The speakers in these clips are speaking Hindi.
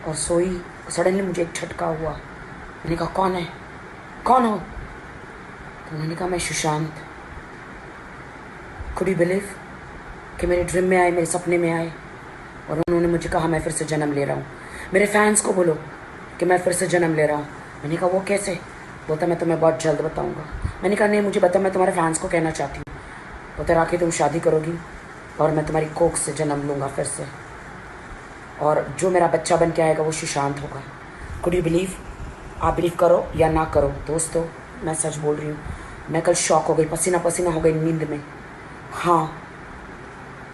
और सोई। सडनली मुझे एक झटका हुआ। मैंने कहा कौन है, कौन हो? तो उन्होंने कहा मैं सुशांत। कुड यू बिलीव कि मेरे ड्रीम में आए, मेरे सपने में आए और उन्होंने मुझे कहा मैं फिर से जन्म ले रहा हूँ। मेरे फैंस को बोलो कि मैं फिर से जन्म ले रहा हूँ। मैंने कहा वो कैसे? बोलता मैं तुम्हें बहुत जल्द बताऊँगा। मैंने कहा नहीं मुझे बता, मैं तुम्हारे फैंस को कहना चाहती हूँ। बोलता राखी तुम शादी करोगी और मैं तुम्हारी कोख से जन्म लूँगा फिर से, और जो मेरा बच्चा बन के आएगा वो सुशांत होगा। Could you believe? आप बिलीव करो या ना करो दोस्तों, मैं सच बोल रही हूँ। मैं कल शॉक हो गई, पसीना पसीना हो गई नींद में। हाँ,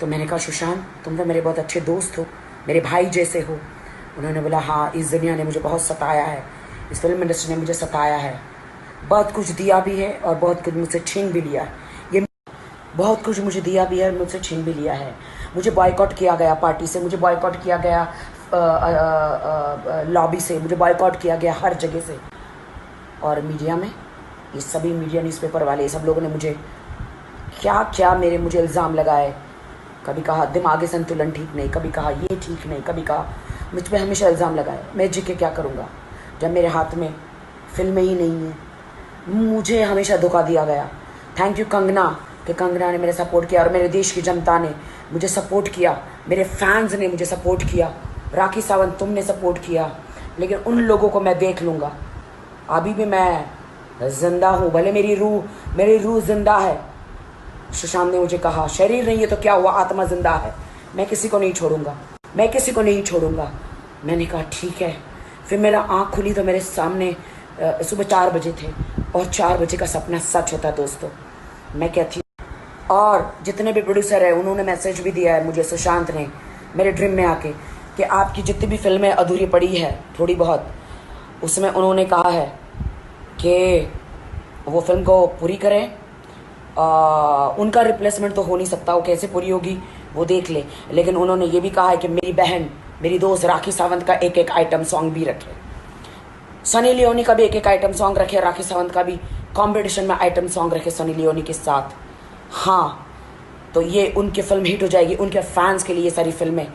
तो मैंने कहा सुशांत तुम तो मेरे बहुत अच्छे दोस्त हो, मेरे भाई जैसे हो। उन्होंने बोला हाँ, इस दुनिया ने मुझे बहुत सताया है, इस फिल्म इंडस्ट्री ने मुझे सताया है, बहुत कुछ दिया भी है और बहुत कुछ मुझसे छीन भी लिया है। ये बहुत कुछ मुझे दिया भी है, मुझसे छीन भी लिया है। मुझे बॉयकॉट किया गया पार्टी से, मुझे बॉयकॉट किया गया लॉबी से, मुझे बॉयकॉट किया गया हर जगह से। और मीडिया में ये सभी मीडिया न्यूज़पेपर वाले ये सब लोगों ने मुझे क्या क्या मुझे इल्ज़ाम लगाए। कभी कहा दिमागी संतुलन ठीक नहीं, कभी कहा ये ठीक नहीं, कभी कहा मुझ पर हमेशा इल्ज़ाम लगाए। मैं जी के क्या करूँगा जब मेरे हाथ में फिल्में ही नहीं हैं। मुझे हमेशा धोखा दिया गया। थैंक यू कंगना कि कंगना ने मेरे सपोर्ट किया और मेरे देश की जनता ने मुझे सपोर्ट किया, मेरे फैंस ने मुझे सपोर्ट किया, राखी सावंत तुमने सपोर्ट किया। लेकिन उन लोगों को मैं देख लूँगा। अभी भी मैं जिंदा हूँ, भले मेरी रूह जिंदा है। सुशांत ने मुझे कहा शरीर नहीं है तो क्या हुआ, आत्मा जिंदा है। मैं किसी को नहीं छोड़ूंगा, मैं किसी को नहीं छोड़ूंगा। मैंने कहा ठीक है। फिर मेरा आँख खुली तो मेरे सामने सुबह 4 बजे थे और 4 बजे का सपना सच होता दोस्तों। मैं कहती और जितने भी प्रोड्यूसर है उन्होंने मैसेज भी दिया है मुझे, सुशांत ने मेरे ड्रीम में आके, कि आपकी जितनी भी फिल्में अधूरी पड़ी है थोड़ी बहुत, उसमें उन्होंने कहा है कि वो फिल्म को पूरी करें। उनका रिप्लेसमेंट तो हो नहीं सकता, वो कैसे पूरी होगी वो देख ले। लेकिन उन्होंने ये भी कहा है कि मेरी बहन, मेरी दोस्त राखी सावंत का एक एक आइटम सॉन्ग भी रखे, सनी लियोनी का भी एक एक आइटम सॉन्ग रखे, राखी सावंत का भी कंपटीशन में आइटम सॉन्ग रखे सनी लियोनी के साथ। हाँ, तो ये उनकी फिल्म हिट हो जाएगी, उनके फैंस के लिए ये सारी फिल्में।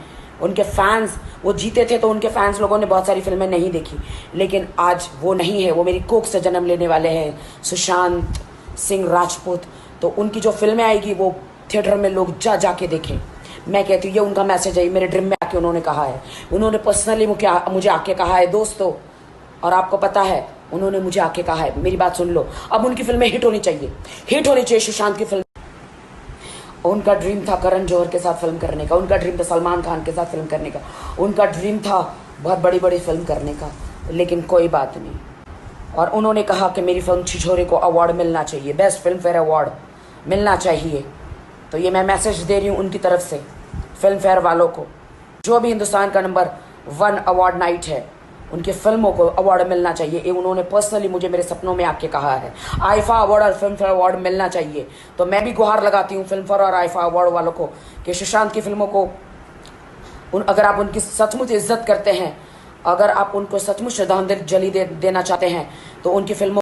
उनके फैंस, वो जीते थे तो उनके फैंस लोगों ने बहुत सारी फिल्में नहीं देखी, लेकिन आज वो नहीं है, वो मेरी कोख से जन्म लेने वाले हैं, सुशांत सिंह राजपूत। तो उनकी जो फिल्में आएगी वो थिएटर में लोग जा जाके देखें। मैं कहती हूँ ये उनका मैसेज है, मेरे ड्रीम में आके उन्होंने कहा है, उन्होंने पर्सनली मुझे आके कहा है दोस्तों। और आपको पता है उन्होंने मुझे आके कहा है, मेरी बात सुन लो, अब उनकी फिल्में हिट होनी चाहिए, हिट होनी चाहिए सुशांत की फिल्म। उनका ड्रीम था करण जौहर के साथ फिल्म करने का, उनका ड्रीम था सलमान खान के साथ फिल्म करने का, उनका ड्रीम था बहुत बड़ी बड़ी फिल्म करने का, लेकिन कोई बात नहीं। और उन्होंने कहा कि मेरी फिल्म छिछोरे को अवार्ड मिलना चाहिए, बेस्ट फिल्म फेयर अवार्ड मिलना चाहिए। तो ये मैं मैसेज दे रही हूँ उनकी तरफ से फिल्म फेयर वालों को, जो भी हिंदुस्तान का नंबर 1 अवार्ड नाइट है, उनकी फिल्मों को अवार्ड मिलना चाहिए। ये उन्होंने पर्सनली मुझे मेरे सपनों में आके कहा है। आईफा अवार्ड और फिल्म फेयर अवार्ड मिलना चाहिए। तो मैं भी गुहार लगाती हूँ फिल्म फेयर और आईफा अवार्ड वालों को कि सुशांत की फिल्मों को अगर आप उनकी सचमुच इज्जत करते हैं, अगर आप उनको सचमुच श्रद्धांजलि देना चाहते हैं, तो उनकी फिल्मों